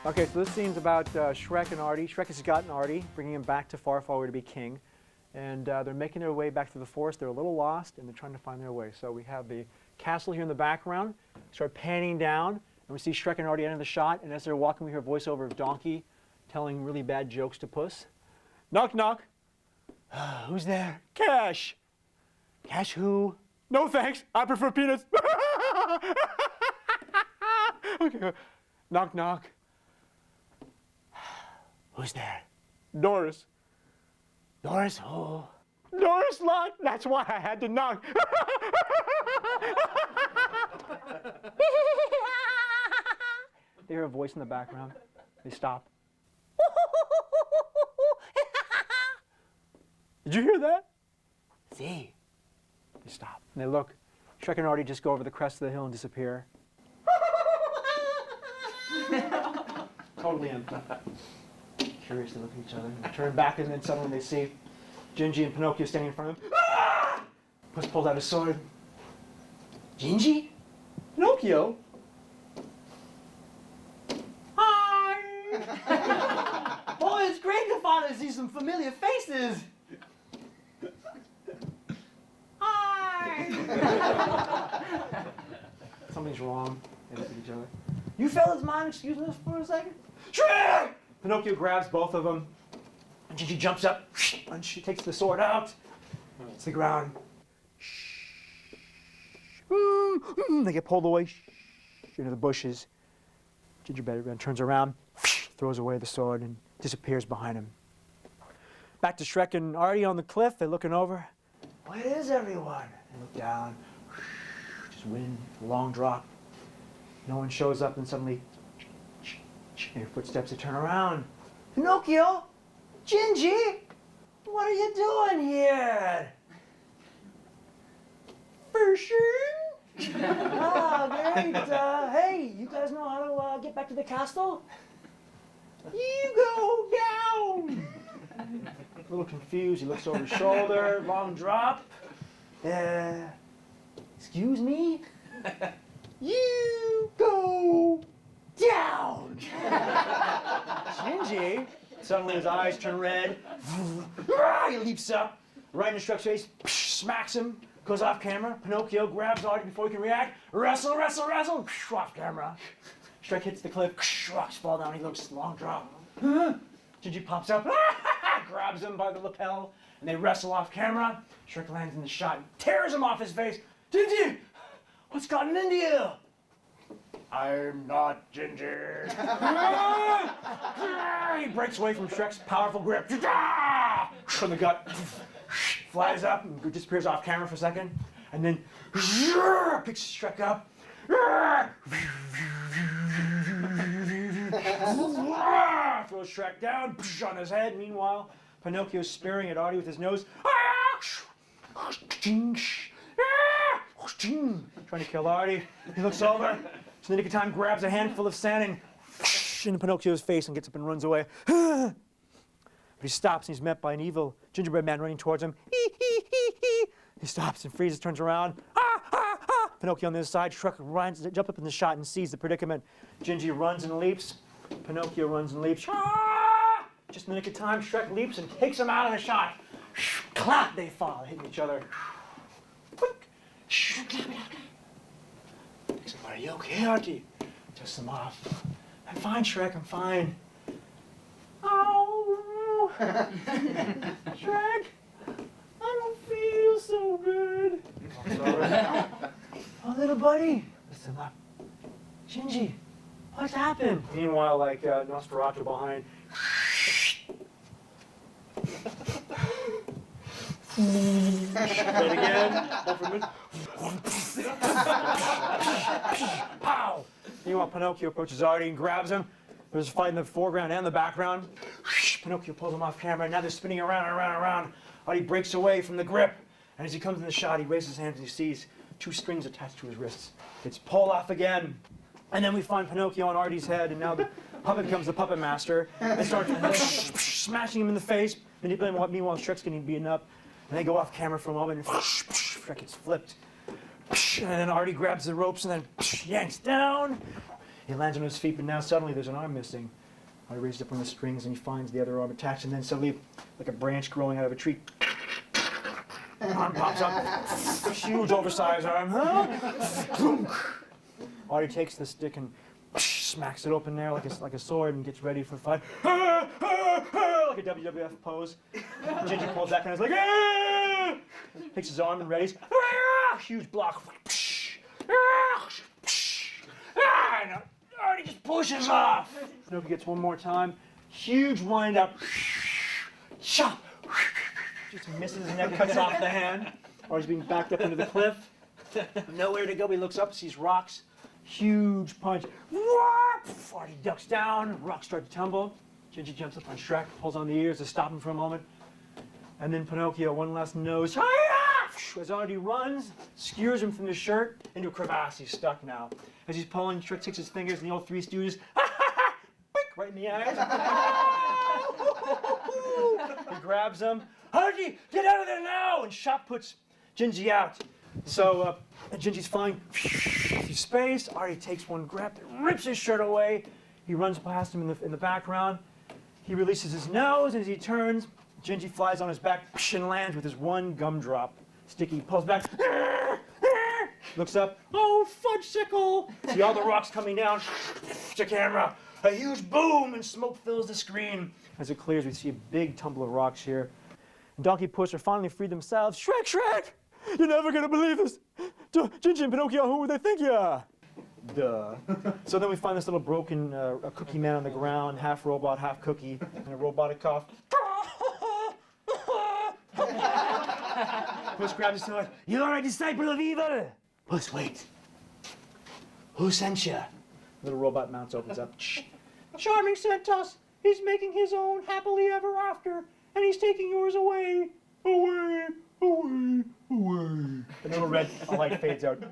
Okay, so this scene's about Shrek and Artie. Shrek has gotten Artie, bringing him back to Far, Far Away to be king. And they're making their way back through the forest. They're a little lost, and they're trying to find their way. So we have the castle here in the background. Start panning down, and we see Shrek and Artie enter the shot. And as they're walking, we hear a voiceover of Donkey telling really bad jokes to Puss. Knock, knock. Who's there? Cash. Cash who? No thanks. I prefer peanuts. Okay. Knock, knock. Who's there? Doris. Doris who? Doris Locke. That's why I had to knock. They hear a voice in the background. They stop. Did you hear that? See. They stop and they look. Shrek and Artie just go over the crest of the hill and disappear. Totally empty. Curiously look at each other. They turn back and then suddenly they see Gingy and Pinocchio standing in front of them. Ah! Puss pulls out his sword. Gingy? Pinocchio? Hi! Boy, it's great to finally see some familiar faces. Hi! Something's wrong. They look at each other. You fellas mind excusing us for a second? Shrek! Pinocchio grabs both of them, and Gingy jumps up, and she takes the sword out. It's the ground. They get pulled away into the bushes. Gingerbread Man turns around, throws away the sword, and disappears behind him. Back to Shrek and Artie on the cliff. They're looking over. Where is everyone? They look down. Just wind, a long drop. No one shows up, and suddenly, their footsteps. They turn around. Pinocchio, Gingy, what are you doing here? Fishing? Ah, great. Hey, you guys know how to get back to the castle? You go down. A little confused. He looks over his shoulder. Long drop. Excuse me? You go down! Gingy, suddenly his eyes turn red. He leaps up, right in Shrek's face, smacks him, goes off camera. Pinocchio grabs Artie before he can react. Wrestle, wrestle, wrestle, off camera. Shrek hits the cliff, rocks fall down, he looks, long drop. Gingy pops up, grabs him by the lapel, and they wrestle off camera. Shrek lands in the shot and tears him off his face. Gingy! What's gotten into you? I'm not Ginger. He breaks away from Shrek's powerful grip. From the gut, flies up and disappears off camera for a second, and then picks Shrek up. Throws Shrek down on his head. Meanwhile, Pinocchio's spearing at Artie with his nose. Trying to kill Artie. He looks over. Just in the nick of time, grabs a handful of sand and in Pinocchio's face and gets up and runs away. But he stops and he's met by an evil gingerbread man running towards him. He stops and freezes, turns around. Pinocchio on the other side. Shrek runs, jumps up in the shot and sees the predicament. Gingy runs and leaps. Pinocchio runs and leaps. Just in the nick of time, Shrek leaps and takes him out of the shot. Clap, they fall, hitting each other. Are you okay, Artie? Dust them off. I'm fine, Shrek, I'm fine. Oh, Shrek, I don't feel so good. Oh, little buddy. Dust them up. Gingy, what's happened? Meanwhile, like Nosferatu behind. Right again. Pow! Meanwhile, Pinocchio approaches Artie and grabs him. There's a fight in the foreground and the background. Pinocchio pulls him off camera. Now they're spinning around and around and around. Artie breaks away from the grip. And as he comes in the shot, he raises his hands and he sees two strings attached to his wrists. It's pulled off again. And then we find Pinocchio on Artie's head, and now the puppet becomes the puppet master. They start smashing him in the face. Meanwhile, Shrek's getting beaten up. And they go off camera for a moment, and Shrek gets flipped. And then Artie grabs the ropes and then yanks down. He lands on his feet, but now suddenly there's an arm missing. Artie raises up on the strings and he finds the other arm attached, and then suddenly, like a branch growing out of a tree, arm pops up. Huge oversized arm. Artie takes the stick and smacks it open there like a sword and gets ready for a fight. Like a WWF pose. Ginger pulls back and is like, ah! Takes his arm and readies. Huge block. And Artie just pushes off. Pinocchio gets one more time. Huge wind up. Just misses his neck, cuts off the hand. Artie's being backed up into the cliff. Nowhere to go. He looks up, sees rocks. Huge punch. Artie ducks down. Rocks start to tumble. Gingy jumps up on Shrek, pulls on the ears to stop him for a moment. And then Pinocchio, one last nose. As Artie runs, skewers him from the shirt into a crevasse. He's stuck now. As he's pulling, Shrek takes his fingers and the old Three Stooges, right in the eyes. He grabs him. Artie, get out of there now! And Shop puts Gingy out. So Gingy's flying through space. Artie takes one grab, rips his shirt away. He runs past him in the background. He releases his nose, and as he turns, Gingy flies on his back and lands with his one gumdrop. Sticky pulls back, looks up, oh, fudgesicle! See all the rocks coming down to camera. A huge boom, and smoke fills the screen. As it clears, we see a big tumble of rocks here. And Donkey Puss are finally freed themselves. Shrek, Shrek! You're never gonna believe this! Gingy and Pinocchio, who would they think you are? Duh. So then we find this little broken a cookie man on the ground, half robot, half cookie, and a robotic cough. Puss grabs his sword. You are a disciple of evil! Puss, wait. Who sent you? Little robot mouth opens up. Charming sent us. He's making his own happily ever after, and he's taking yours away. Away, away, away. The little red light fades out.